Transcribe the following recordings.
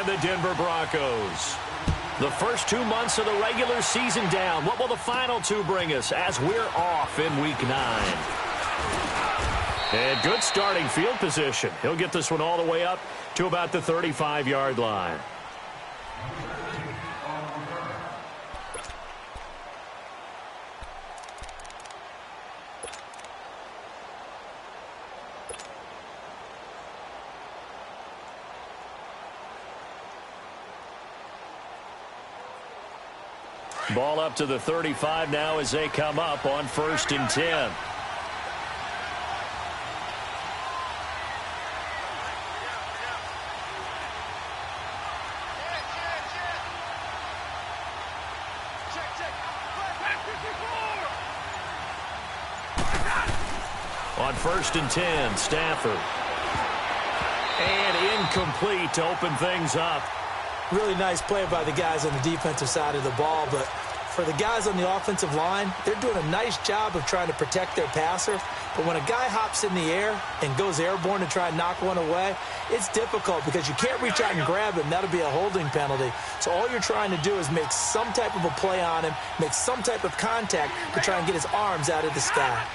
the Denver Broncos. The first 2 months of the regular season down. What will the final two bring us as we're off in Week 9? And good starting field position. He'll get this one all the way up to about the 35-yard line. Ball up to the 35 now as they come up on 1st and 10. On 1st and 10, Stafford. And incomplete to open things up. Really nice play by the guys on the defensive side of the ball, but for the guys on the offensive line, they're doing a nice job of trying to protect their passer. But when a guy hops in the air and goes airborne to try and knock one away, it's difficult because you can't reach out and grab him. That'll be a holding penalty. So all you're trying to do is make some type of a play on him, make some type of contact to try and get his arms out of the sky.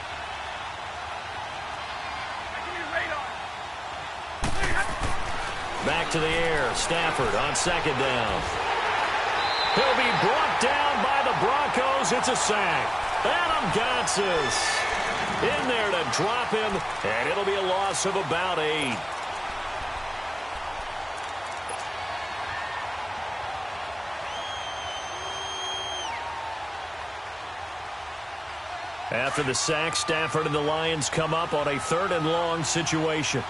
Back to the air. Stafford on 2nd down. He'll be brought down by the Broncos. It's a sack. Adam Gotsis in there to drop him, and it'll be a loss of about 8. After the sack, Stafford and the Lions come up on a 3rd and long situation.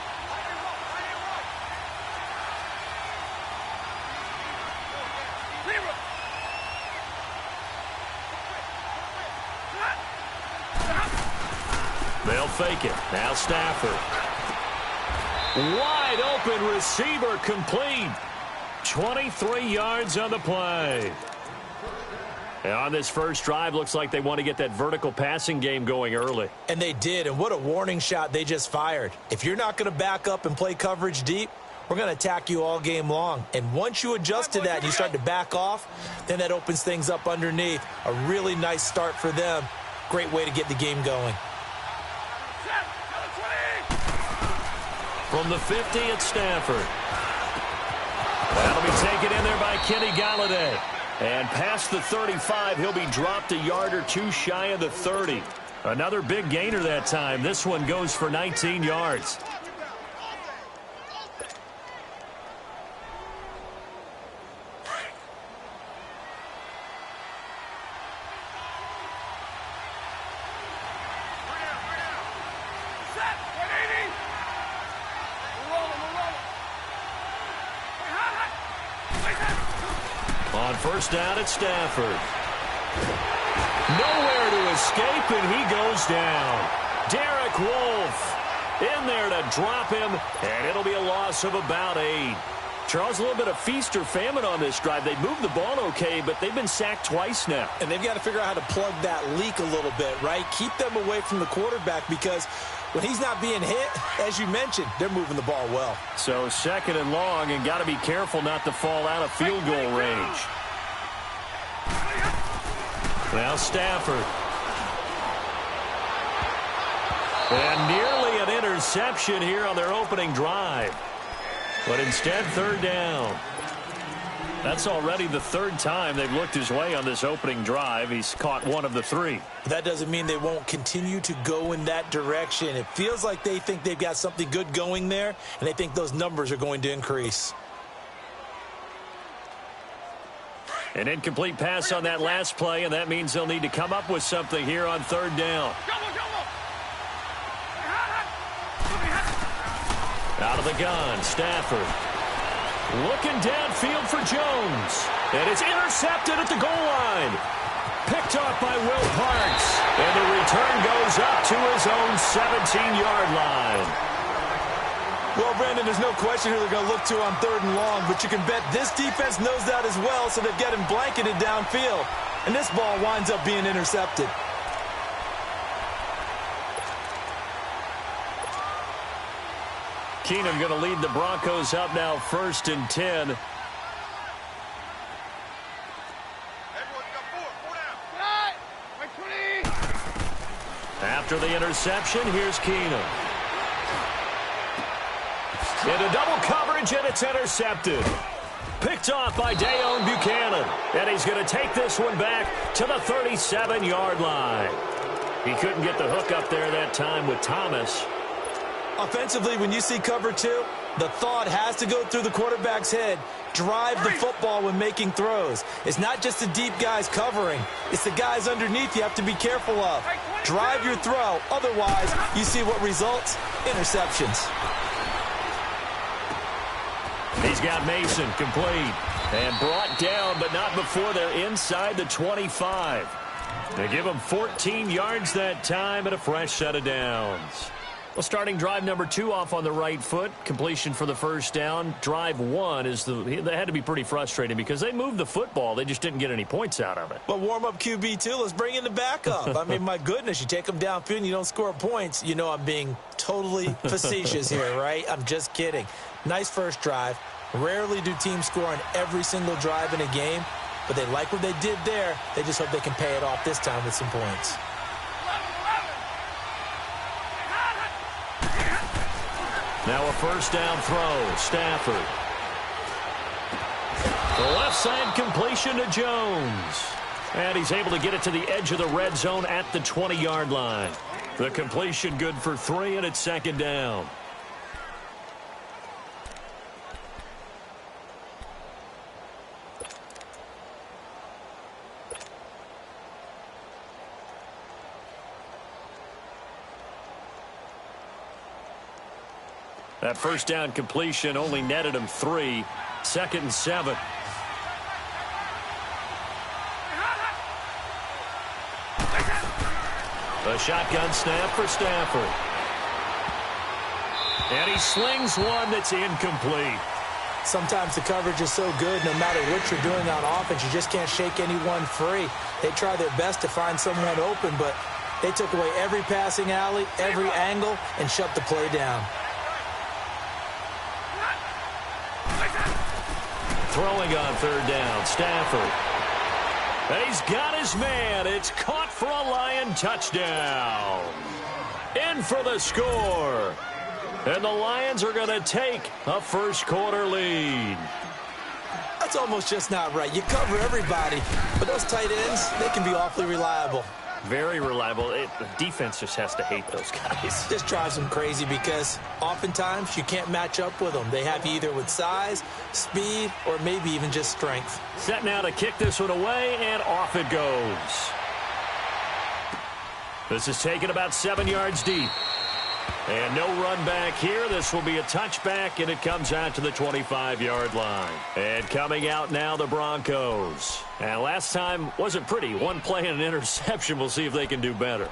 They'll fake it. Now Stafford. Wide open receiver complete. 23 yards on the play. And on this first drive, looks like they want to get that vertical passing game going early. And they did, and what a warning shot they just fired. If you're not going to back up and play coverage deep, we're going to attack you all game long. And once you adjust to that and you start to back off, then that opens things up underneath. A really nice start for them. Great way to get the game going. From the 50 at Stafford. That'll be taken in there by Kenny Galladay. And past the 35, he'll be dropped a yard or two shy of the 30. Another big gainer that time. This one goes for 19 yards. On 1st down at Stafford. Nowhere to escape, and he goes down. Derek Wolfe in there to drop him, and it'll be a loss of about 8. Charles, a little bit of feast or famine on this drive. They moved the ball okay, but they've been sacked twice now. And they've got to figure out how to plug that leak a little bit, right? Keep them away from the quarterback because when he's not being hit, as you mentioned, they're moving the ball well. So 2nd and long, and got to be careful not to fall out of field goal range. Now Stafford. And nearly an interception here on their opening drive. But instead, 3rd down. That's already the 3rd time they've looked his way on this opening drive. He's caught one of the 3. That doesn't mean they won't continue to go in that direction. It feels like they think they've got something good going there, and they think those numbers are going to increase. An incomplete pass on that last play, and that means they'll need to come up with something here on 3rd down. Out of the gun, Stafford. Looking downfield for Jones. And it's intercepted at the goal line. Picked off by Will Parks. And the return goes up to his own 17-yard line. Well, Brandon, there's no question who they're going to look to on 3rd and long, but you can bet this defense knows that as well, so they've got him blanketed downfield. And this ball winds up being intercepted. Keenum going to lead the Broncos up now 1st and 10 After the interception, here's Keenum. Into double coverage, and it's intercepted. Picked off by Dayon Buchanan. And he's going to take this one back to the 37-yard line. He couldn't get the hook up there that time with Thomas. Offensively, when you see cover two, the thought has to go through the quarterback's head. Drive the football when making throws. It's not just the deep guys covering. It's the guys underneath you have to be careful of. Drive your throw. Otherwise, you see what results? Interceptions. He's got Mason complete and brought down, but not before they're inside the 25. They give him 14 yards that time and a fresh set of downs. Well, starting drive number 2 off on the right foot. Completion for the first down. Drive 1 they had to be pretty frustrating because they moved the football. They just didn't get any points out of it. But warm-up QB2, let's bring in the backup. I mean, my goodness, you take them downfield and you don't score points. You know I'm being totally facetious here, right? I'm just kidding. Nice first drive. Rarely do teams score on every single drive in a game, but they like what they did there. They just hope they can pay it off this time with some points. Now a first down throw. Stafford. The left side completion to Jones. And he's able to get it to the edge of the red zone at the 20-yard line. The completion good for 3, and it's second down. That first down completion only netted him 3. Second and 7. A shotgun snap for Stafford. And he slings one that's incomplete. Sometimes the coverage is so good, no matter what you're doing on offense, you just can't shake anyone free. They try their best to find someone open, but they took away every passing alley, every angle, and shut the play down. Throwing on third down, Stafford. And he's got his man. It's caught for a Lion touchdown. In for the score. And the Lions are going to take a first-quarter lead. That's almost just not right. You cover everybody, but those tight ends, they can be awfully reliable. Very reliable. The defense just has to hate those guys. This drives them crazy because oftentimes you can't match up with them. They have you either with size, speed, or maybe even just strength. Set now to kick this one away, and off it goes. This is taken about 7 yards deep. And no run back here. This will be a touchback, and it comes out to the 25-yard line. And coming out now, the Broncos. And last time wasn't pretty. One play and an interception. We'll see if they can do better.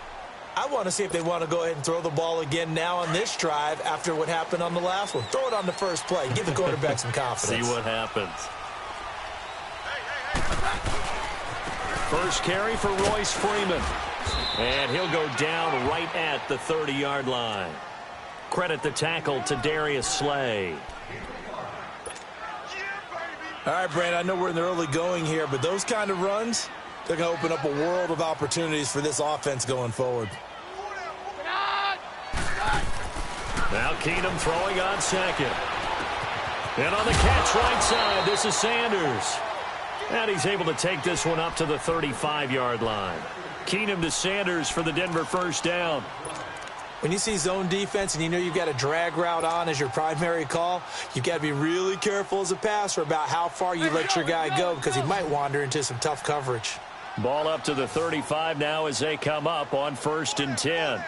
I want to see if they want to go ahead and throw the ball again now on this drive after what happened on the last one. Throw it on the first play. Give the quarterback some confidence. See what happens. First carry for Royce Freeman. And he'll go down right at the 30-yard line. Credit the tackle to Darius Slay. All right, Brand, I know we're in the early going here, but those kind of runs, they're going to open up a world of opportunities for this offense going forward. Now Keenum throwing on second. And on the catch right side, this is Sanders. And he's able to take this one up to the 35-yard line. Keenum to Sanders for the Denver first down. When you see zone defense and you know you've got a drag route on as your primary call, you've got to be really careful as a passer about how far you let your guy go because he might wander into some tough coverage. Ball up to the 35 now as they come up on 1st and 10.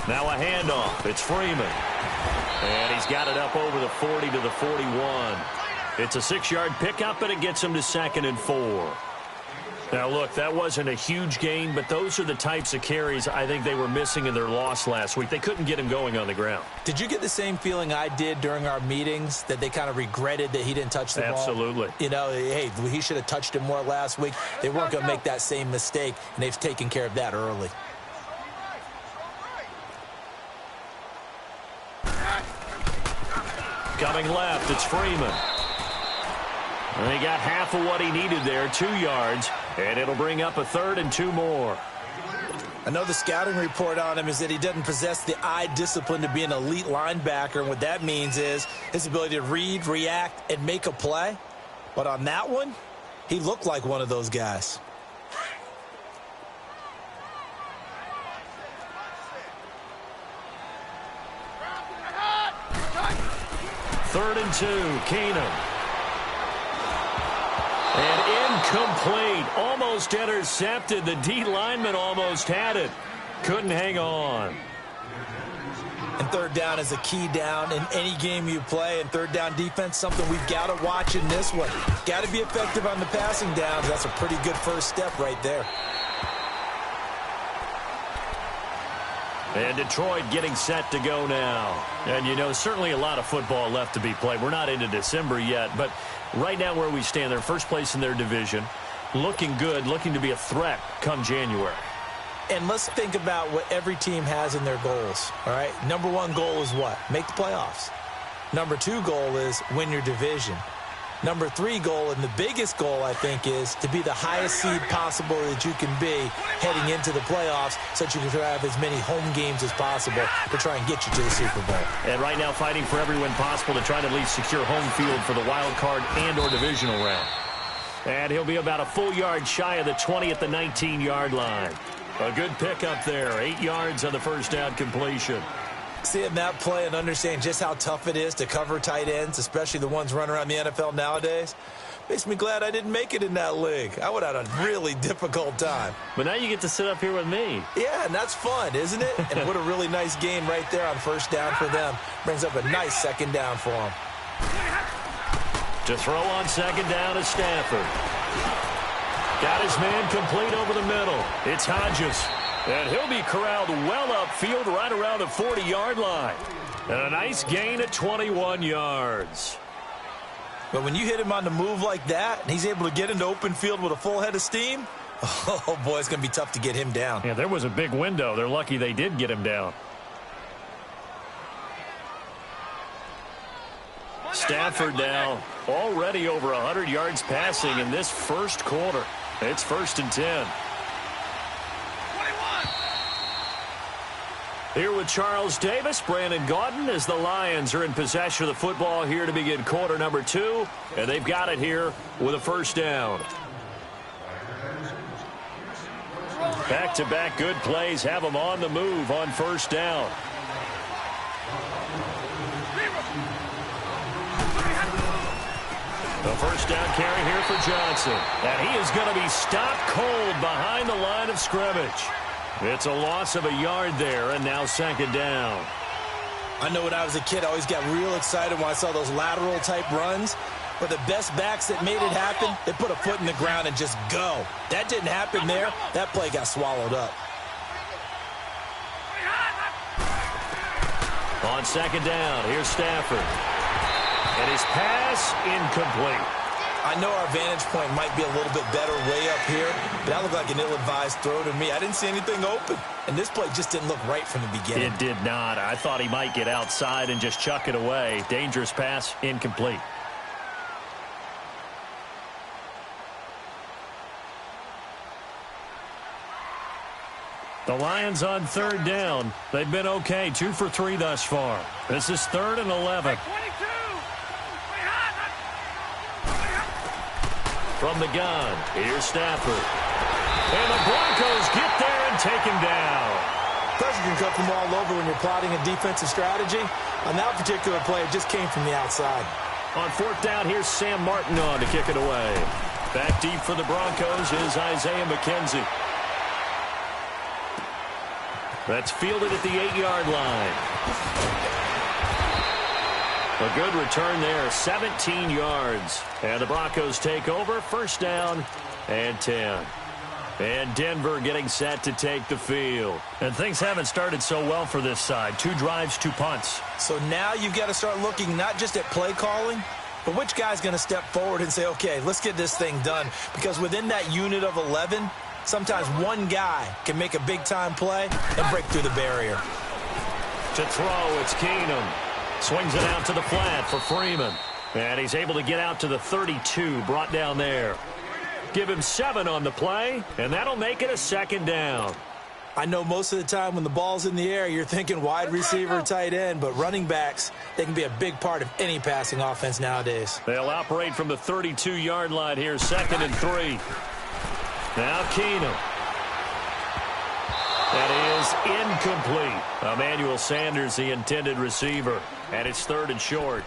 Now a handoff. It's Freeman. And he's got it up over the 40 to the 41. It's a 6-yard pickup, and it gets him to 2nd and 4. Now, look, that wasn't a huge gain, but those are the types of carries I think they were missing in their loss last week. They couldn't get him going on the ground. Did you get the same feeling I did during our meetings, that they kind of regretted that he didn't touch the ball? Absolutely. You know, hey, he should have touched it more last week. They weren't going to make that same mistake, and they've taken care of that early. Coming left, it's Freeman. And he got half of what he needed there, 2 yards, and it'll bring up a 3rd and 2 more. I know the scouting report on him is that he doesn't possess the eye discipline to be an elite linebacker, and what that means is his ability to read, react, and make a play. But on that one, he looked like one of those guys. 3rd and 2, Keenum. And incomplete. Almost intercepted. The D lineman almost had it. Couldn't hang on. And 3rd down is a key down in any game you play. And 3rd down defense, something we've got to watch in this one. Got to be effective on the passing downs. That's a pretty good first step right there. And Detroit getting set to go now. And, you know, certainly a lot of football left to be played. We're not into December yet, but right now where we stand, they're first place in their division. Looking good, looking to be a threat come January. And let's think about what every team has in their goals, all right? Number 1 goal is what? Make the playoffs. Number 2 goal is win your division. Number 3 goal, and the biggest goal, I think, is to be the highest seed possible that you can be heading into the playoffs so that you can have as many home games as possible to try and get you to the Super Bowl. And right now fighting for every win possible to try to at least secure home field for the wild card and or divisional round. And he'll be about a full yard shy of the 20 at the 19-yard line. A good pickup there, 8 yards on the first down completion. Seeing that play and understand just how tough it is to cover tight ends, especially the ones running around the NFL nowadays, makes me glad I didn't make it in that league. I would have had a really difficult time. But now you get to sit up here with me. Yeah, and that's fun, isn't it? And what a really nice game right there on first down for them. Brings up a nice 2nd down for them. To throw on 2nd down is Stafford. Got his man complete over the middle. It's Hodges. And he'll be corralled well upfield right around the 40-yard line. And a nice gain at 21 yards. But when you hit him on the move like that, and he's able to get into open field with a full head of steam, oh, boy, it's going to be tough to get him down. Yeah, there was a big window. They're lucky they did get him down. Stafford now already over 100 yards passing in this first quarter. It's 1st and 10. Here with Charles Davis, Brandon Gaudin, as the Lions are in possession of the football here to begin quarter number 2. And they've got it here with a first down. Back-to-back good plays have them on the move on first down. The first down carry here for Johnson. And he is going to be stopped cold behind the line of scrimmage. It's a loss of a yard there, and now 2nd down. I know when I was a kid, I always got real excited when I saw those lateral-type runs. But the best backs that made it happen, they put a foot in the ground and just go. That didn't happen there. That play got swallowed up. On 2nd down, here's Stafford. And his pass incomplete. I know our vantage point might be a little bit better way up here, but that looked like an ill-advised throw to me. I didn't see anything open, and this play just didn't look right from the beginning. It did not. I thought he might get outside and just chuck it away. Dangerous pass, incomplete. The Lions on 3rd down. They've been okay, 2 for 3 thus far. This is 3rd and 11. From the gun, here's Stafford. And the Broncos get there and take him down. Pressure can come from all over when you're plotting a defensive strategy. On that particular play, it just came from the outside. On 4th down, here's Sam Martin on to kick it away. Back deep for the Broncos is Isaiah McKenzie. That's fielded at the 8-yard line. A good return there, 17 yards. And the Broncos take over, first down and 10. And Denver getting set to take the field. And things haven't started so well for this side. 2 drives, 2 punts. So now you've got to start looking not just at play calling, but which guy's going to step forward and say, okay, let's get this thing done. Because within that unit of 11, sometimes one guy can make a big-time play and break through the barrier. To throw, it's Keenum. Swings it out to the flat for Freeman. And he's able to get out to the 32, brought down there. Give him 7 on the play, and that'll make it a 2nd down. I know most of the time when the ball's in the air, you're thinking wide receiver, tight end, but running backs, they can be a big part of any passing offense nowadays. They'll operate from the 32-yard line here, 2nd and 3. Now Keenum. That is incomplete. Emmanuel Sanders, the intended receiver, and it's 3rd and short.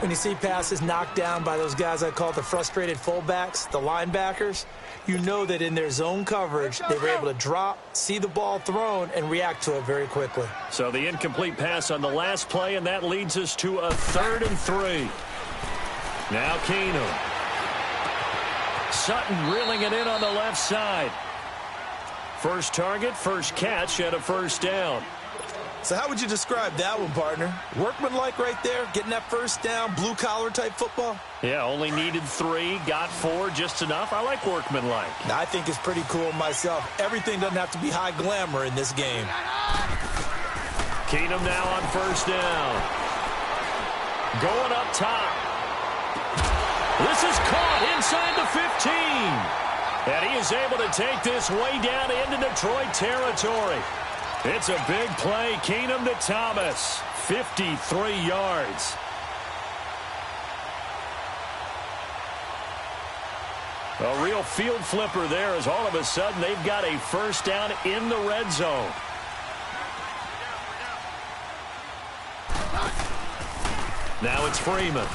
When you see passes knocked down by those guys I call the frustrated fullbacks, the linebackers, you know that in their zone coverage, they were able to drop, see the ball thrown, and react to it very quickly. So the incomplete pass on the last play, and that leads us to a 3rd and 3. Now Keenum. Sutton reeling it in on the left side. First target, first catch, and a 1st down. So how would you describe that one, partner? Workmanlike right there, getting that 1st down, blue-collar type football? Yeah, only needed 3, got 4, just enough. I like workmanlike. I think it's pretty cool myself. Everything doesn't have to be high glamour in this game. Keenum now on 1st down. Going up top. This is caught inside the 15. And he is able to take this way down into Detroit territory. It's a big play. Keenum to Thomas. 53 yards. A real field flipper there as all of a sudden they've got a 1st down in the red zone. Now it's Freeman.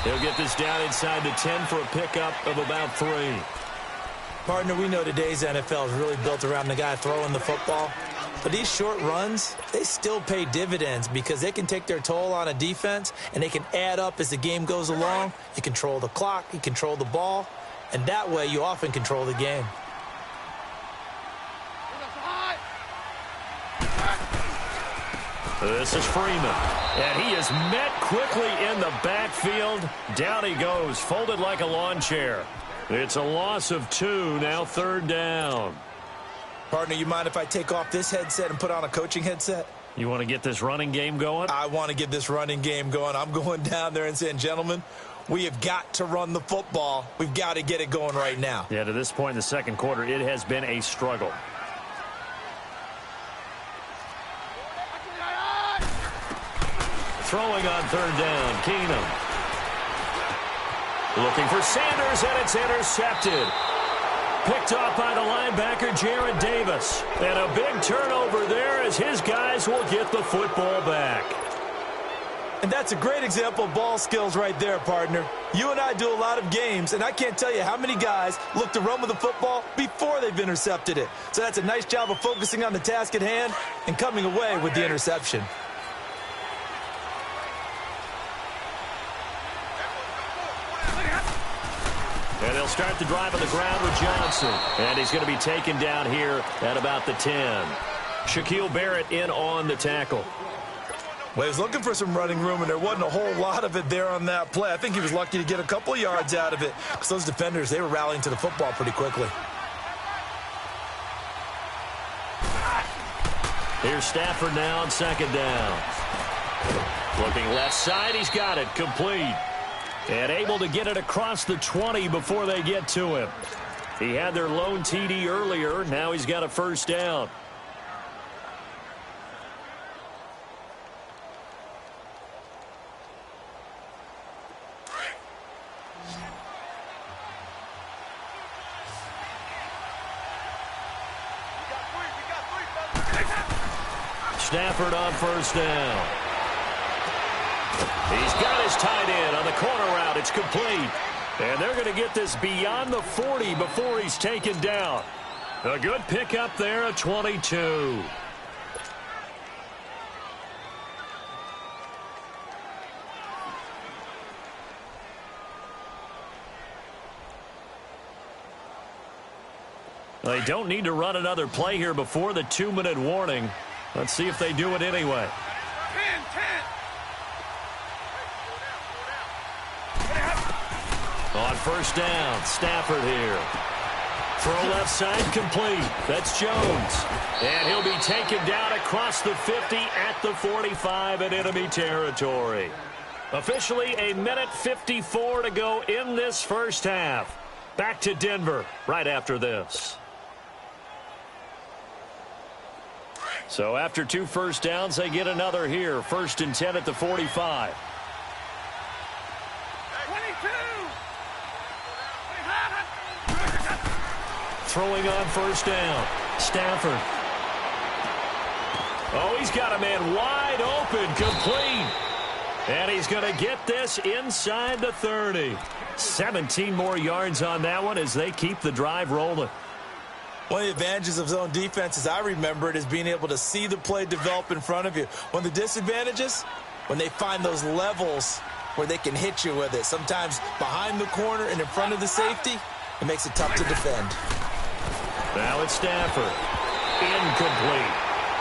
He'll get this down inside the 10 for a pickup of about 3. Partner, we know today's NFL is really built around the guy throwing the football. But these short runs, they still pay dividends because they can take their toll on a defense and they can add up as the game goes along. You control the clock, you control the ball, and that way you often control the game. This is Freeman, and he is met quickly in the backfield. Down he goes, folded like a lawn chair. It's a loss of 2, now 3rd down. Partner, you mind if I take off this headset and put on a coaching headset? You want to get this running game going? I want to get this running game going. I'm going down there and saying, gentlemen, we have got to run the football. We've got to get it going right now. Yeah, to this point in the 2nd quarter, it has been a struggle. Throwing on 3rd down, Keenum. Looking for Sanders, and it's intercepted. Picked off by the linebacker, Jared Davis. And a big turnover there as his guys will get the football back. And that's a great example of ball skills right there, partner. You and I do a lot of games, and I can't tell you how many guys look to run with the football before they've intercepted it. So that's a nice job of focusing on the task at hand and coming away with the interception. And they'll start the drive on the ground with Johnson. And he's going to be taken down here at about the 10. Shaquille Barrett in on the tackle. Well, he was looking for some running room, and there wasn't a whole lot of it there on that play. I think he was lucky to get a couple of yards out of it because those defenders, they were rallying to the football pretty quickly. Here's Stafford now on 2nd down. Looking left side, he's got it complete. And able to get it across the 20 before they get to him. He had their lone TD earlier. Now he's got a 1st down. Stafford on 1st down. He's got his tight end on the corner route. It's complete. And they're going to get this beyond the 40 before he's taken down. A good pickup there at 22. They don't need to run another play here before the 2-minute warning. Let's see if they do it anyway. 10. On 1st down, Stafford here. Throw left side complete. That's Jones. And he'll be taken down across the 50 at the 45 in enemy territory. Officially a minute 54 to go in this first half. Back to Denver right after this. So after 2 first downs, they get another here. 1st and 10 at the 45. 22. Throwing on 1st down. Stafford. Oh, he's got a man wide open, complete. And he's going to get this inside the 30. 17 more yards on that one as they keep the drive rolling. One of the advantages of zone defense, as I remember it, is being able to see the play develop in front of you. One of the disadvantages, when they find those levels where they can hit you with it. Sometimes behind the corner and in front of the safety, it makes it tough to defend. Now it's Stafford. Incomplete.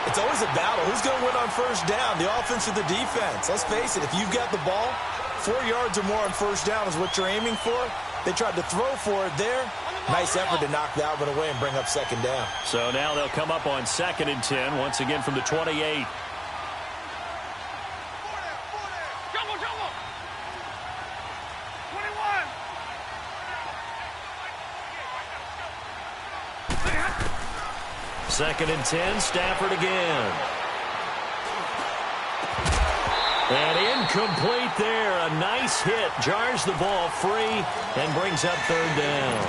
It's always a battle. Who's going to win on 1st down, the offense or the defense? Let's face it, if you've got the ball, 4 yards or more on 1st down is what you're aiming for. They tried to throw for it there. Nice effort to knock that one away and bring up 2nd down. So now they'll come up on 2nd and 10, once again from the 28. Jumbo. 21. 2nd and 10, Stafford again. And incomplete there. A nice hit. Jars the ball free and brings up 3rd down.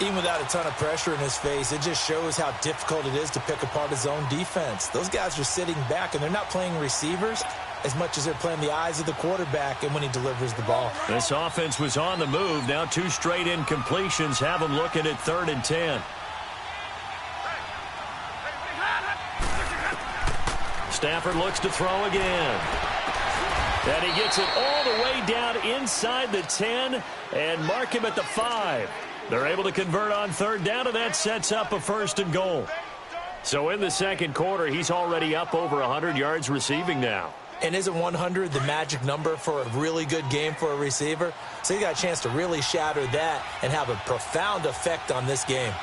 Even without a ton of pressure in his face, it just shows how difficult it is to pick apart his own defense. Those guys are sitting back, and they're not playing receivers as much as they're playing the eyes of the quarterback and when he delivers the ball. This offense was on the move. Now 2 straight incompletions have them looking at 3rd and 10. Stafford looks to throw again. And he gets it all the way down inside the 10 and mark him at the 5. They're able to convert on 3rd down, and that sets up a 1st and goal. So in the 2nd quarter, he's already up over 100 yards receiving now. And isn't 100 the magic number for a really good game for a receiver? So you got a chance to really shatter that and have a profound effect on this game.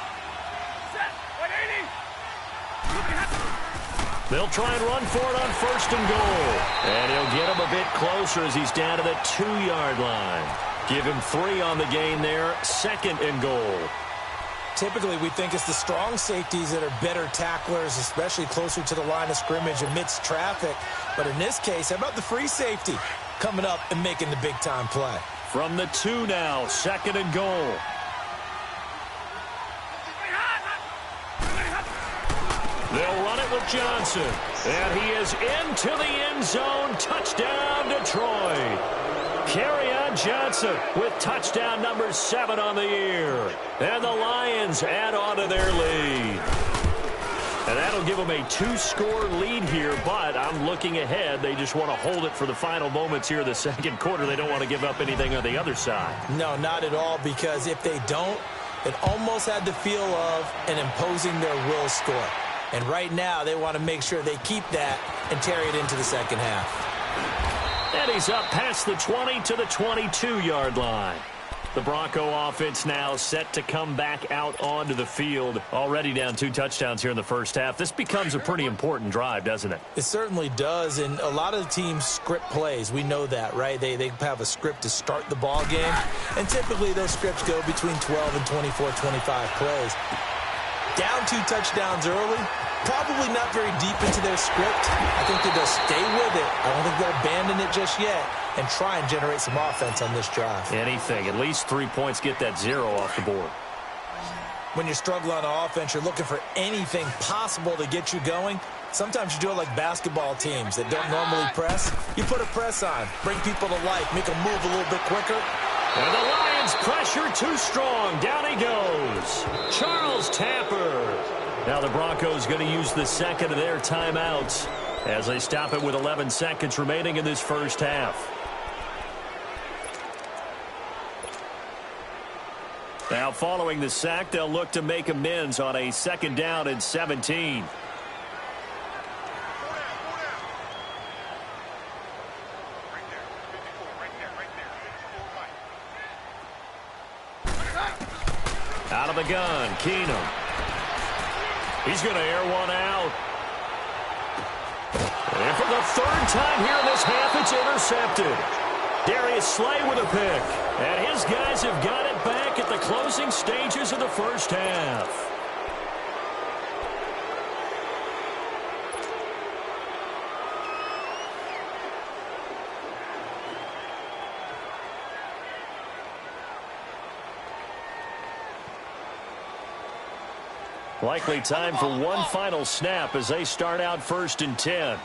They'll try and run for it on 1st and goal. And he'll get him a bit closer as he's down to the 2-yard line. Give him 3 on the gain there. 2nd and goal. Typically, we think it's the strong safeties that are better tacklers, especially closer to the line of scrimmage amidst traffic. But in this case, how about the free safety coming up and making the big-time play? From the 2 now, 2nd and goal. They'll run it with Johnson. And he is into the end zone. Touchdown, Detroit. Kerryon Johnson with touchdown number 7 on the year. And the Lions add on to their lead. And that'll give them a 2-score lead here, but I'm looking ahead. They just want to hold it for the final moments here in the 2nd quarter. They don't want to give up anything on the other side. No, not at all, because if they don't, it almost had the feel of an imposing their will score. And right now, they want to make sure they keep that and carry it into the 2nd half. And he's up past the 20 to the 22-yard line. The Bronco offense now set to come back out onto the field. Already down 2 touchdowns here in the first half. This becomes a pretty important drive, doesn't it? It certainly does, and a lot of the teams script plays. We know that, right? They have a script to start the ball game, and typically those scripts go between 12 and 24, 25 plays. Down 2 touchdowns early, probably not very deep into their script. I think that they'll stay with it. I don't think they'll abandon it just yet and try and generate some offense on this drive. Anything. At least 3 points, get that 0 off the board. When you're struggling on offense, you're looking for anything possible to get you going. Sometimes you do it like basketball teams that don't normally press. You put a press on, bring people to life, make them move a little bit quicker. And the Lions pressure too strong. Down he goes. Charles Tapper. Now the Broncos going to use the 2nd of their timeouts as they stop it with 11 seconds remaining in this first half. Now following the sack, they'll look to make amends on a 2nd down and 17. Out of the the gun, Keenum. He's going to air one out. And for the third time here in this half, it's intercepted. Darius Slay with a pick. And his guys have got it back at the closing stages of the first half. Likely time for one final snap as they start out 1st and 10.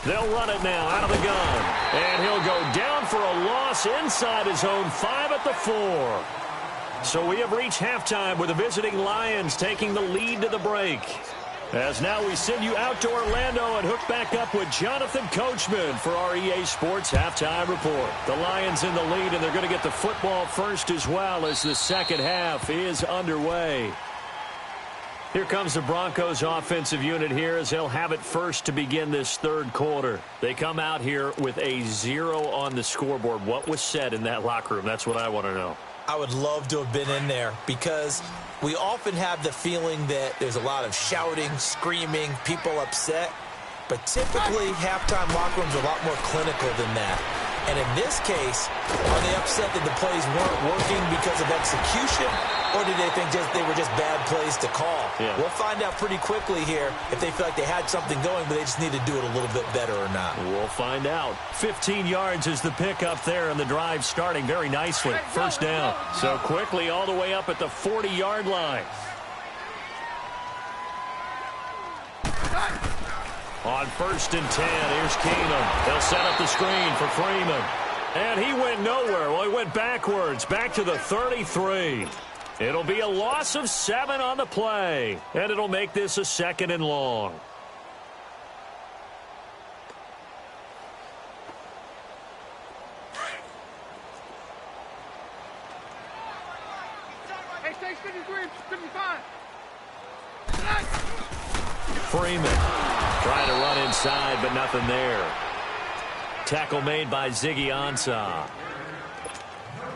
They'll run it now out of the gun. And he'll go down for a loss inside his own 5 at the 4. So we have reached halftime with the visiting Lions taking the lead to the break. As now we send you out to Orlando and hook back up with Jonathan Coachman for our EA Sports Halftime Report. The Lions in the lead, and they're going to get the football first as well as the second half is underway. Here comes the Broncos offensive unit here as they'll have it first to begin this third quarter. They come out here with a 0 on the scoreboard. What was said in that locker room? That's what I want to know. I would love to have been in there because we often have the feeling that there's a lot of shouting, screaming, people upset. But typically, halftime locker rooms are a lot more clinical than that. And in this case, are they upset that the plays weren't working because of execution, or did they think they were just bad plays to call? Yeah. We'll find out pretty quickly here if they feel like they had something going, but they just need to do it a little bit better or not. We'll find out. 15 yards is the pickup there, and the drive starting very nicely. First down. So quickly all the way up at the 40-yard line. On 1st and 10, here's Keenum. They'll set up the screen for Freeman. And he went nowhere. Well, he went backwards, back to the 33. It'll be a loss of 7 on the play, and it'll make this a 2nd and long. Hey, stay 53, 55. Freeman trying to run inside, but nothing there. Tackle made by Ziggy Ansah.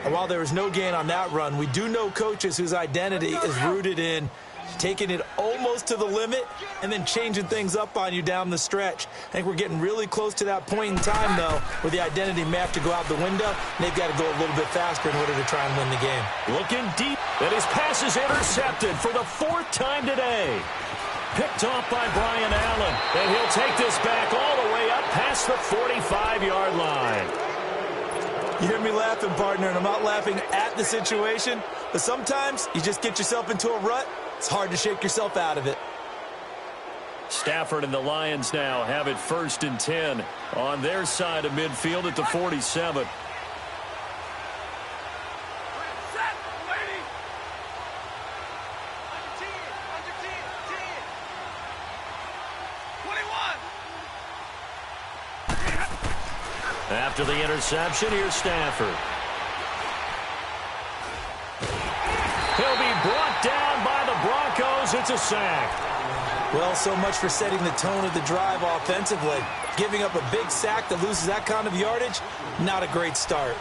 And while there was no gain on that run, we do know coaches whose identity is rooted in taking it almost to the limit and then changing things up on you down the stretch. I think we're getting really close to that point in time, though, where the identity may have to go out the window, and they've got to go a little bit faster in order to try and win the game. Looking deep, and his pass is intercepted for the 4th time today. Picked off by Brian Allen, and he'll take this back all the way up past the 45-yard line. You hear me laughing, partner, and I'm not laughing at the situation, but sometimes you just get yourself into a rut. It's hard to shake yourself out of it. Stafford and the Lions now have it 1st and 10 on their side of midfield at the 47. After the interception, here's Stafford. He'll be brought down by the Broncos. It's a sack. Well, so much for setting the tone of the drive offensively. Giving up a big sack that loses that kind of yardage, not a great start.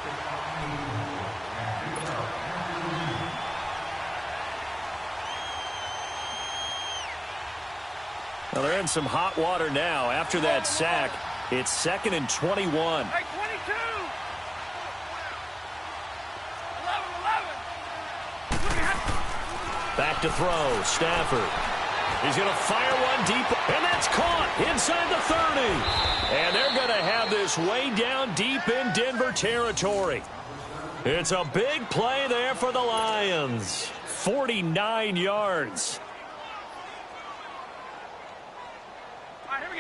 Well, they're in some hot water now. After that sack, it's 2nd and 21. Hey, 22. 11. Back to throw, Stafford. He's going to fire one deep, and that's caught inside the 30. And they're going to have this way down deep in Denver territory. It's a big play there for the Lions. 49 yards.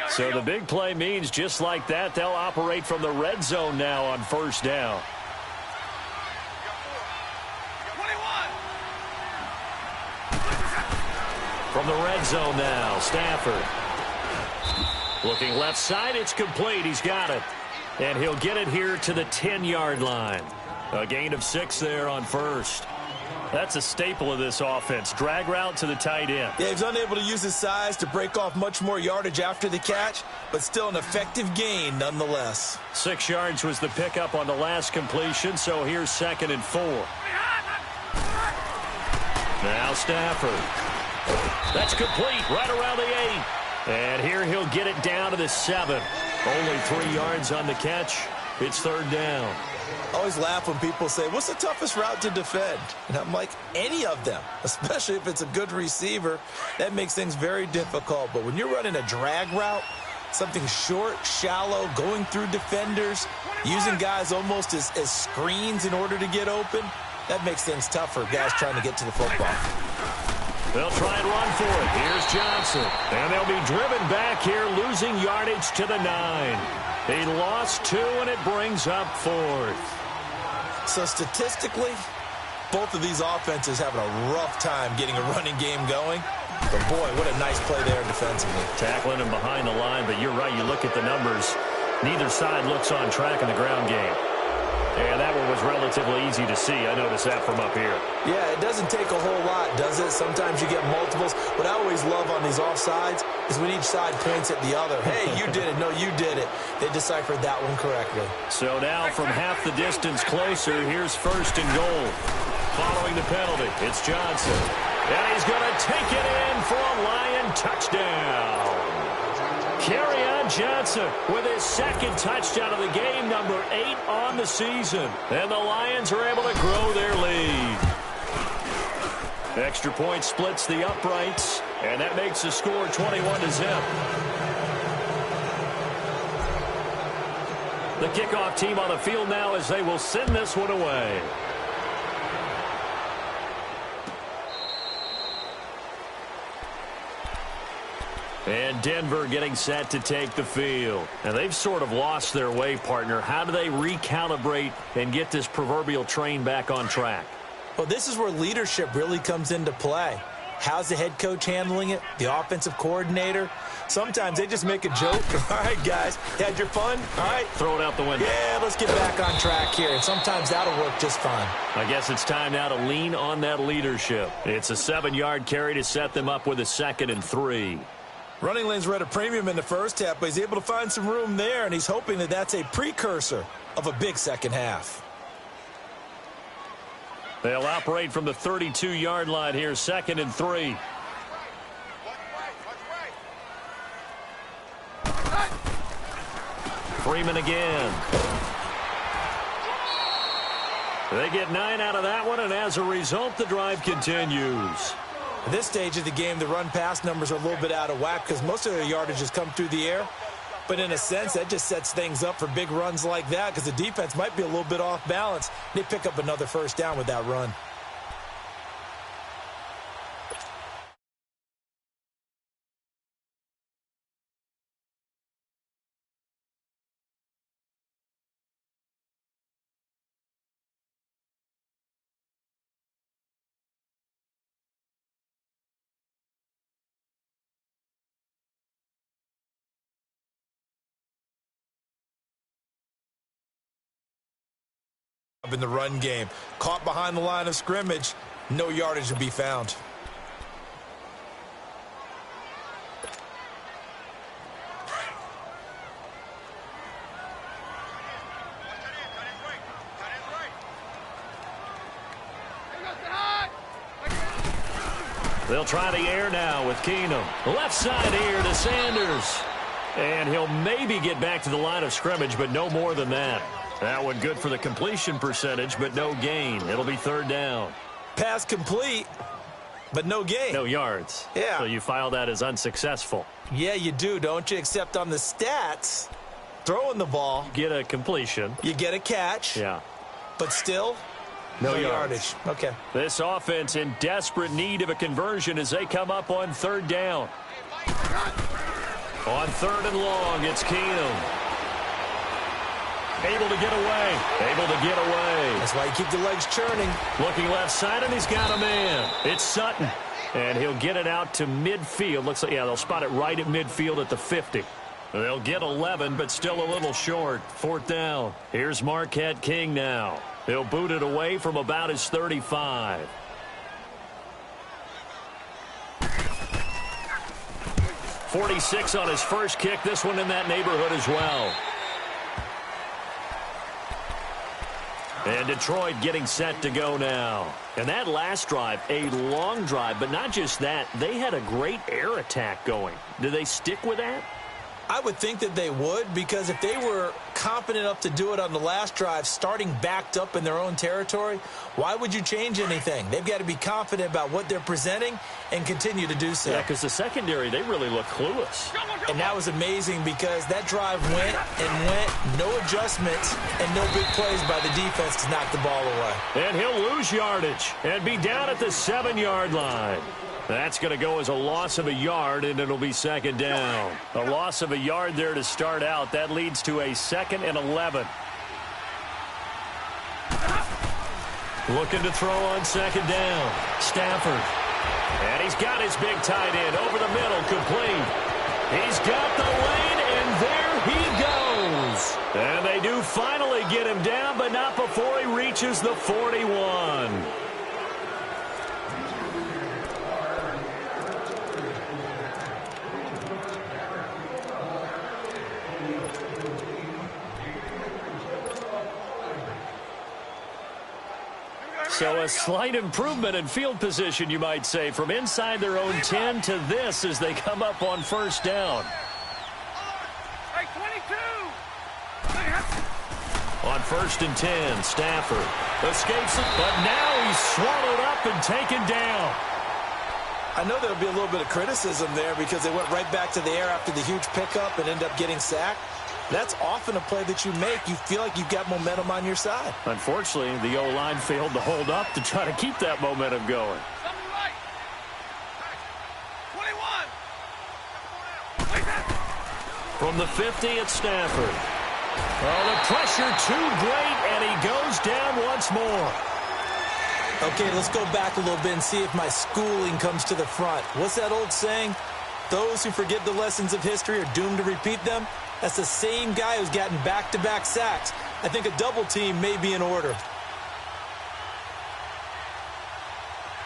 So the big play means just like that, they'll operate from the red zone now on 1st down. 21. From the red zone now, Stafford. Looking left side, it's complete. He's got it. And he'll get it here to the 10-yard line. A gain of 6 there on 1st. That's a staple of this offense. Drag route to the tight end. Yeah, he's unable to use his size to break off much more yardage after the catch, but still an effective gain nonetheless. 6 yards was the pickup on the last completion, so here's 2nd and 4. Now Stafford. That's complete right around the 8. And here he'll get it down to the 7. Only 3 yards on the catch. It's 3rd down. I always laugh when people say, what's the toughest route to defend? And I'm like, any of them, especially if it's a good receiver. That makes things very difficult. But when you're running a drag route, something short, shallow, going through defenders, using guys almost as screens in order to get open, that makes things tough for guys trying to get to the football. They'll try and run for it. Here's Johnson. And they'll be driven back here, losing yardage to the 9. He lost 2, and it brings up 4th. So statistically, both of these offenses having a rough time getting a running game going. But boy, what a nice play there defensively. Tackling him behind the line, but you're right. You look at the numbers. Neither side looks on track in the ground game. And that one was relatively easy to see. I noticed that from up here. Yeah, it doesn't take a whole lot, does it? Sometimes you get multiples. What I always love on these offsides is when each side points at the other. Hey, you did it. No, you did it. They deciphered that one correctly. So now from half the distance closer, here's 1st and goal. Following the penalty, it's Johnson. And he's going to take it in for a Lion touchdown. Kerryon Johnson with his 2nd touchdown of the game, number 8 on the season. And the Lions are able to grow their lead. Extra point splits the uprights, and that makes the score 21-0. The kickoff team on the field now as they will send this one away. And Denver getting set to take the field. And they've sort of lost their way, partner. How do they recalibrate and get this proverbial train back on track? Well, this is where leadership really comes into play. How's the head coach handling it? The offensive coordinator? Sometimes they just make a joke. All right, guys, you had your fun? All right. Throw it out the window. Yeah, let's get back on track here. And sometimes that'll work just fine. I guess it's time now to lean on that leadership. It's a 7-yard carry to set them up with a 2nd and 3. Running lanes were at a premium in the first half, but he's able to find some room there, and he's hoping that that's a precursor of a big second half. They'll operate from the 32-yard line here, 2nd and 3. Freeman again. They get 9 out of that one, and as a result, the drive continues. At this stage of the game, the run-pass numbers are a little bit out of whack because most of their yardage has come through the air. But in a sense, that just sets things up for big runs like that because the defense might be a little bit off balance. They pick up another 1st down with that run. In the run game. Caught behind the line of scrimmage. No yardage to be found. They'll try the air now with Keenum. Left side here to Sanders. And he'll maybe get back to the line of scrimmage, but no more than that. That one good for the completion percentage, but no gain. It'll be 3rd down. Pass complete, but no gain. No yards. Yeah. So you file that as unsuccessful. Yeah, you do, don't you? Except on the stats, throwing the ball. You get a completion. You get a catch. Yeah. But still, no yardage. Okay. This offense in desperate need of a conversion as they come up on 3rd down. On 3rd and long, it's Keenum. Able to get away. Able to get away. That's why you keep the legs churning. Looking left side, and he's got a man. It's Sutton. And he'll get it out to midfield. Looks like, yeah, they'll spot it right at midfield at the 50. They'll get 11, but still a little short. 4th down. Here's Marquette King now. He'll boot it away from about his 35. 46 on his first kick. This one in that neighborhood as well. And Detroit getting set to go now. And that last drive, a long drive, but not just that. They had a great air attack going. Do they stick with that? I would think that they would, because if they were confident enough to do it on the last drive, starting backed up in their own territory, why would you change anything? They've got to be confident about what they're presenting and continue to do so. Yeah, because the secondary, they really look clueless. And that was amazing because that drive went and went, no adjustments, and no big plays by the defense to knock the ball away. And he'll lose yardage and be down at the 7-yard line. That's going to go as a loss of a yard, and it'll be second down. A loss of a yard there to start out. That leads to a 2nd and 11. Looking to throw on second down. Stafford. And he's got his big tight end over the middle, complete. He's got the lane, and there he goes. And they do finally get him down, but not before he reaches the 41. So a slight improvement in field position, you might say, from inside their own 10 to this as they come up on first down. Hey, 22. On 1st and 10, Stafford escapes it, but now he's swallowed up and taken down. I know there'll be a little bit of criticism there because they went right back to the air after the huge pickup and ended up getting sacked. That's often a play that you make. You feel like you've got momentum on your side. Unfortunately, the O-line failed to hold up to try to keep that momentum going. Something right. 21. From the 50, it's Stafford. Oh, the pressure too great, and he goes down once more. Okay, let's go back a little bit and see if my schooling comes to the front. What's that old saying? Those who forget the lessons of history are doomed to repeat them. That's the same guy who's gotten back-to-back sacks. I think a double team may be in order.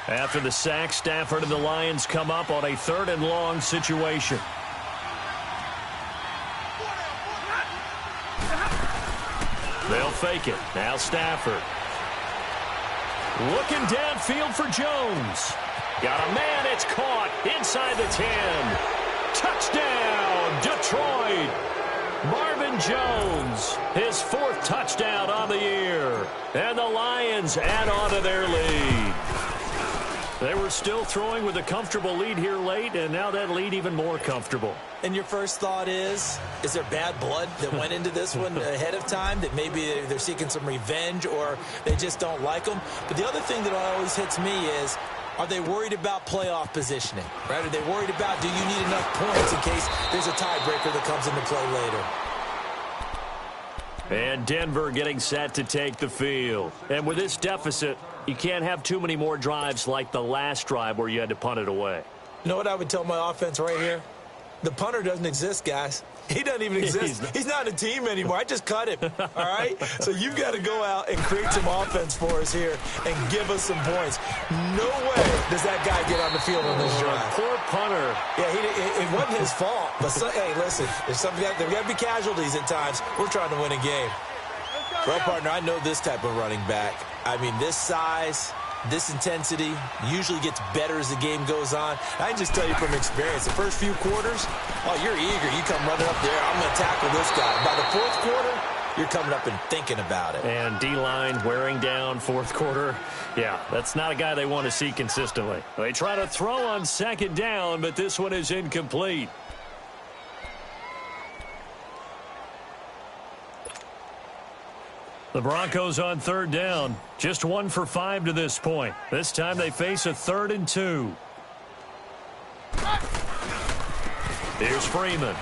After the sack, Stafford and the Lions come up on a 3rd and long situation. They'll fake it. Now Stafford. Looking downfield for Jones. Got a man. It's caught inside the 10. Touchdown, Detroit. Marvin Jones, his 4th touchdown on the year. And the Lions add on to their lead. They were still throwing with a comfortable lead here late, and now that lead even more comfortable. And your first thought is there bad blood that went into this one ahead of time, that maybe they're seeking some revenge or they just don't like them? But the other thing that always hits me is, are they worried about playoff positioning? Right? Are they worried about, do you need enough points in case there's a tiebreaker that comes into play later? And Denver getting set to take the field. And with this deficit, you can't have too many more drives like the last drive where you had to punt it away. You know what I would tell my offense right here? The punter doesn't exist, guys. He doesn't even exist. He's not a team anymore. I just cut him, all right? So you've got to go out and create some offense for us here and give us some points. No way does that guy get on the field on this drive. Poor punter. Yeah, it wasn't his fault. But, hey, listen, there's got to be casualties at times. We're trying to win a game. Well, partner, I know this type of running back. I mean, this size, this intensity usually gets better as the game goes on. I can just tell you from experience, the first few quarters, oh, you're eager. You come running up there, I'm going to tackle this guy. By the 4th quarter, you're coming up and thinking about it. And D-line wearing down 4th quarter. Yeah, that's not a guy they want to see consistently. They try to throw on second down, but this one is incomplete. The Broncos on 3rd down. Just 1 for 5 to this point. This time they face a 3rd and 2. Here's Freeman.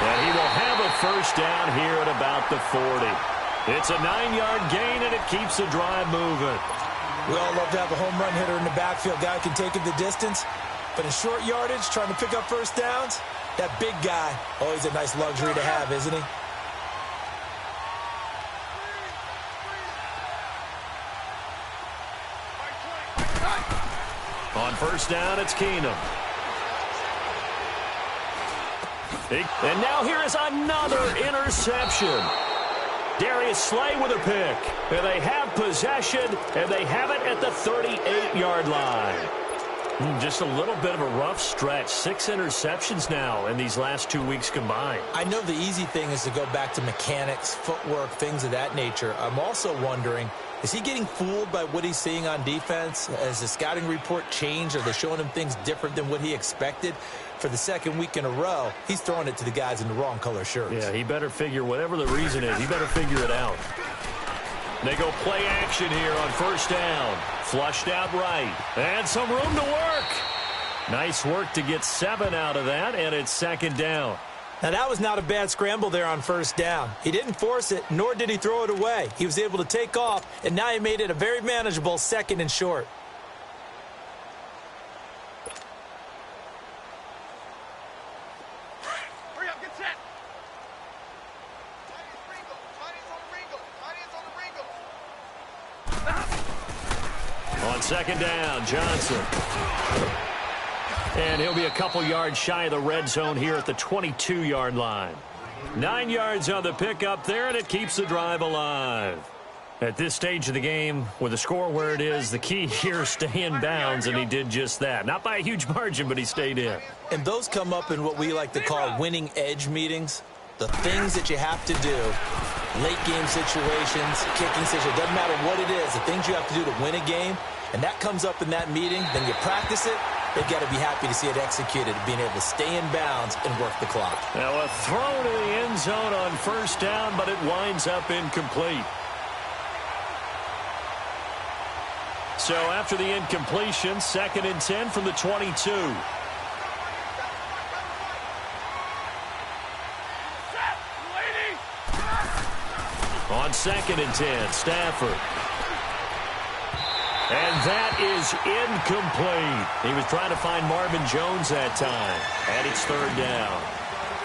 And he will have a first down here at about the 40. It's a 9-yard gain, and it keeps the drive moving. We all love to have a home run hitter in the backfield. Guy can take it the distance. But in short yardage, trying to pick up first downs, that big guy, always a nice luxury to have, isn't he? On first down, it's Keenum. And now here is another interception. Darius Slay with a pick. And they have possession, and they have it at the 38-yard line. Just a little bit of a rough stretch. 6 interceptions now in these last 2 weeks combined. I know the easy thing is to go back to mechanics, footwork, things of that nature. I'm also wondering, is he getting fooled by what he's seeing on defense? Has the scouting report changed? Are they showing him things different than what he expected? For the second week in a row, he's throwing it to the guys in the wrong color shirts. Yeah, he better figure, whatever the reason is, he better figure it out. They go play action here on first down. Flushed out right. And some room to work. Nice work to get 7 out of that, and it's second down. Now, that was not a bad scramble there on first down. He didn't force it, nor did he throw it away. He was able to take off, and now he made it a very manageable 2nd and short. Hurry up, get set. On second down, Johnson. And he'll be a couple yards shy of the red zone here at the 22-yard line. 9 yards on the pickup there, and it keeps the drive alive. At this stage of the game, with the score where it is, the key here is stay in bounds, and he did just that. Not by a huge margin, but he stayed in. And those come up in what we like to call winning edge meetings. The things that you have to do, late game situations, kicking situations, doesn't matter what it is, the things you have to do to win a game, and that comes up in that meeting, then you practice it, they've got to be happy to see it executed, being able to stay in bounds and work the clock. Now a throw to the end zone on first down, but it winds up incomplete. So after the incompletion, 2nd and 10 from the 22. On 2nd and 10, Stafford. And that is incomplete. He was trying to find Marvin Jones that time. And it's 3rd down.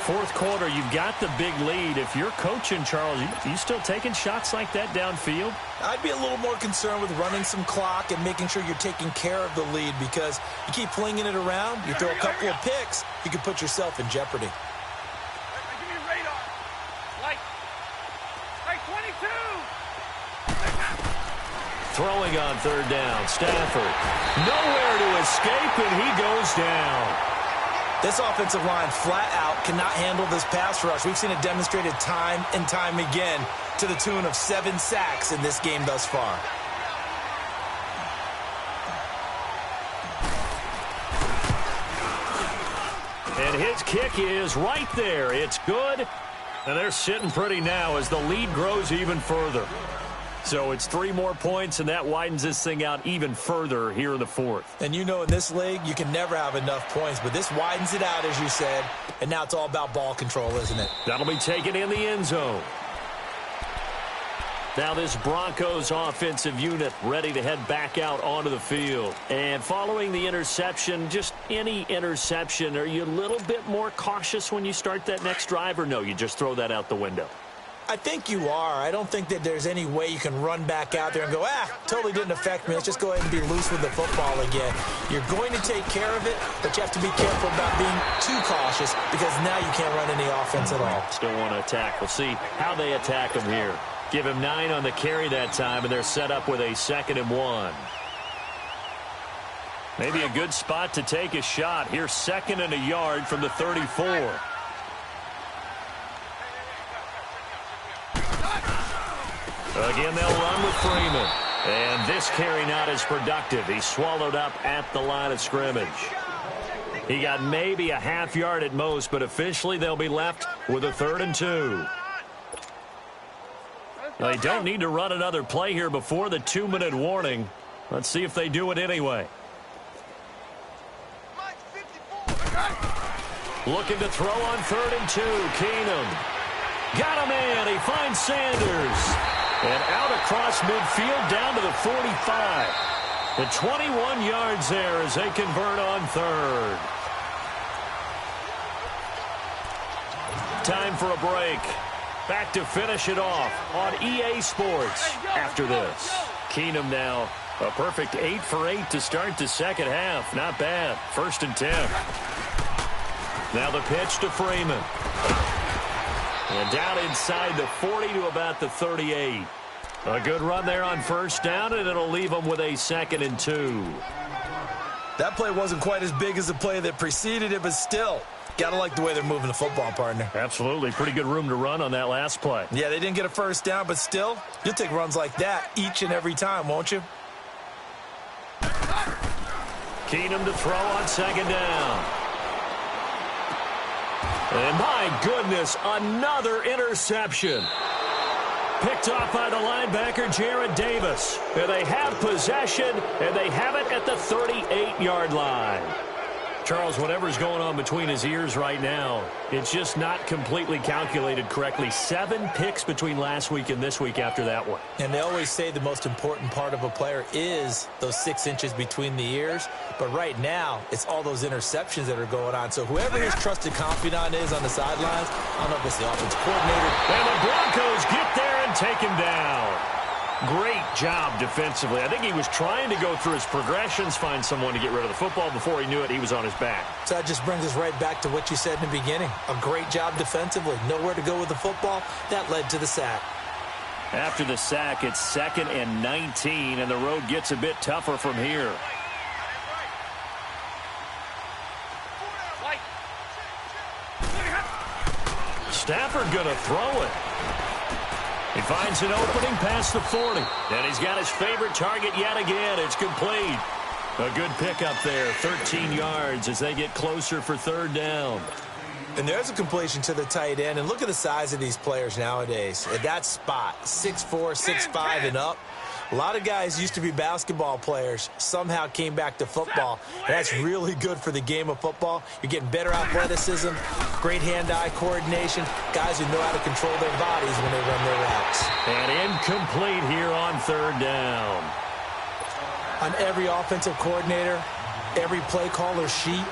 4th quarter, you've got the big lead. If you're coaching, Charles, you still taking shots like that downfield? I'd be a little more concerned with running some clock and making sure you're taking care of the lead, because you keep flinging it around, you throw a couple of picks, you can put yourself in jeopardy. Give me radar. Like 22. Throwing on 3rd down, Stafford. Nowhere to escape, and he goes down. This offensive line flat out cannot handle this pass rush. We've seen it demonstrated time and time again to the tune of 7 sacks in this game thus far. And his kick is right there. It's good. And they're sitting pretty now as the lead grows even further. So it's 3 more points, and that widens this thing out even further here in the 4th. And you know in this league, you can never have enough points, but this widens it out, as you said, and now it's all about ball control, isn't it? That'll be taken in the end zone. Now this Broncos offensive unit ready to head back out onto the field. And following the interception, just any interception, are you a little bit more cautious when you start that next drive, or no, you just throw that out the window? I think you are. I don't think that there's any way you can run back out there and go, totally didn't affect me. Let's just go ahead and be loose with the football again. You're going to take care of it, but you have to be careful about being too cautious, because now you can't run any offense at all. Still want to attack. We'll see how they attack him here. Give him 9 on the carry that time, and they're set up with a 2nd and 1. Maybe a good spot to take a shot. Here's 2nd and a yard from the 34. Again, they'll run with Freeman. And this carry not as productive. He's swallowed up at the line of scrimmage. He got maybe a half yard at most, but officially they'll be left with a 3rd and 2. They don't need to run another play here before the 2-minute warning. Let's see if they do it anyway. Looking to throw on 3rd and 2. Keenum. Got him in. He finds Sanders. And out across midfield down to the 45. The 21 yards there as they convert on 3rd. Time for a break. Back to finish it off on EA Sports after this. Keenum now a perfect 8 for 8 to start the second half. Not bad. 1st and 10. Now the pitch to Freeman. And down inside the 40 to about the 38. A good run there on first down, and it'll leave them with a 2nd and 2. That play wasn't quite as big as the play that preceded it, but still, gotta like the way they're moving the football, partner. Absolutely. Pretty good room to run on that last play. Yeah, they didn't get a first down, but still, you'll take runs like that each and every time, won't you? Keenum to throw on 2nd down. And my goodness, another interception. Picked off by the linebacker, Jared Davis. And they have possession, and they have it at the 38-yard line. Charles, whatever's going on between his ears right now, it's just not completely calculated correctly. 7 picks between last week and this week after that one. And they always say the most important part of a player is those 6 inches between the ears. But right now, it's all those interceptions that are going on. So whoever his trusted confidant is on the sidelines, I don't know if it's the offensive coordinator. And the Broncos get there and take him down. Great job defensively. I think he was trying to go through his progressions, find someone to get rid of the football. Before he knew it, he was on his back. So that just brings us right back to what you said in the beginning. A great job defensively. Nowhere to go with the football. That led to the sack. After the sack, it's 2nd and 19, and the road gets a bit tougher from here. Stafford going to throw it. He finds an opening past the 40. And he's got his favorite target yet again. It's complete. A good pickup there. 13 yards as they get closer for 3rd down. And there's a completion to the tight end. And look at the size of these players nowadays. At that spot, 6'4", 6'5", and up. A lot of guys used to be basketball players, somehow came back to football. And that's really good for the game of football. You're getting better athleticism, great hand-eye coordination, guys who know how to control their bodies when they run their routes. And incomplete here on 3rd down. On every offensive coordinator, every play caller sheet,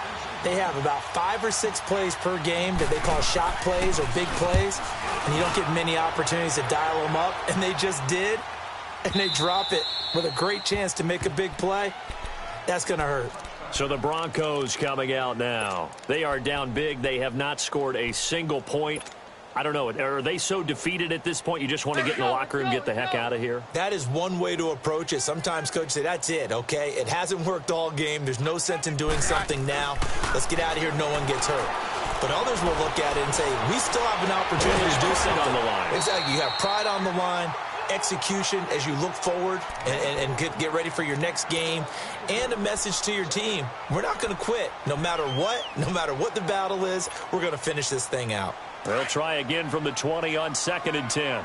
they have about 5 or 6 plays per game that they call shot plays or big plays, and you don't get many opportunities to dial them up, and they just did. And they drop it with a great chance to make a big play. That's going to hurt. So the Broncos coming out now. They are down big. They have not scored a single point. I don't know. Are they so defeated at this point you just want to get in the locker room and get the heck out of here? That is one way to approach it. Sometimes coaches say, that's it, okay? It hasn't worked all game. There's no sense in doing something now. Let's get out of here. No one gets hurt. But others will look at it and say, we still have an opportunity to do something on the line. Exactly. You have pride on the line. Execution as you look forward and get ready for your next game, and a message to your team. We're not going to quit. No matter what the battle is, we're going to finish this thing out. They'll try again from the 20 on 2nd and 10.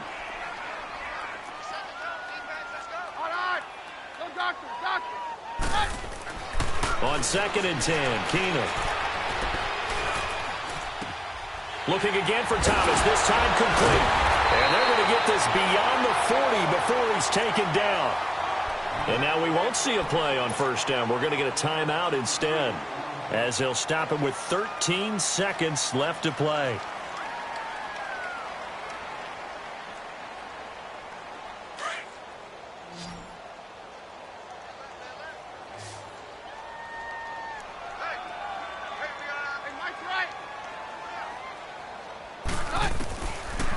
On 2nd and 10, Keenum. Looking again for Thomas, this time complete. And they're going to get this beyond the 40 before he's taken down. And now we won't see a play on 1st down. We're going to get a timeout instead, as they'll stop him with 13 seconds left to play.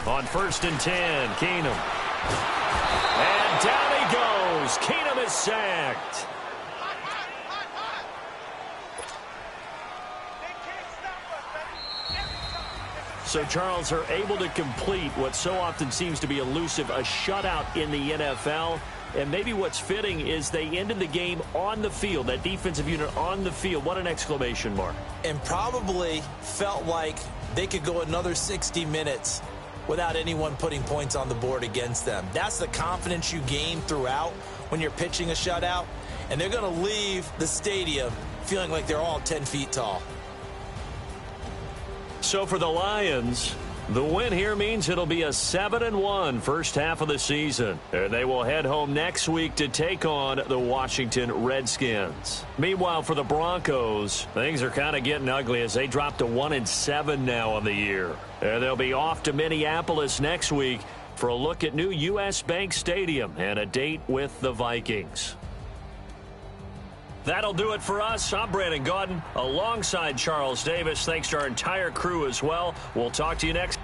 On 1st and 10, Keenum. And down he goes. Keenum is sacked. So Charles are able to complete what so often seems to be elusive, a shutout in the NFL. And maybe what's fitting is they ended the game on the field, that defensive unit on the field. What an exclamation mark. And probably felt like they could go another 60 minutes without anyone putting points on the board against them. That's the confidence you gain throughout when you're pitching a shutout. And they're going to leave the stadium feeling like they're all 10 feet tall. So for the Lions, the win here means it'll be a 7-1 first half of the season. And they will head home next week to take on the Washington Redskins. Meanwhile, for the Broncos, things are kind of getting ugly as they drop to 1-7 now on the year. And they'll be off to Minneapolis next week for a look at new U.S. Bank Stadium and a date with the Vikings. That'll do it for us. I'm Brandon Gaudin alongside Charles Davis. Thanks to our entire crew as well. We'll talk to you next.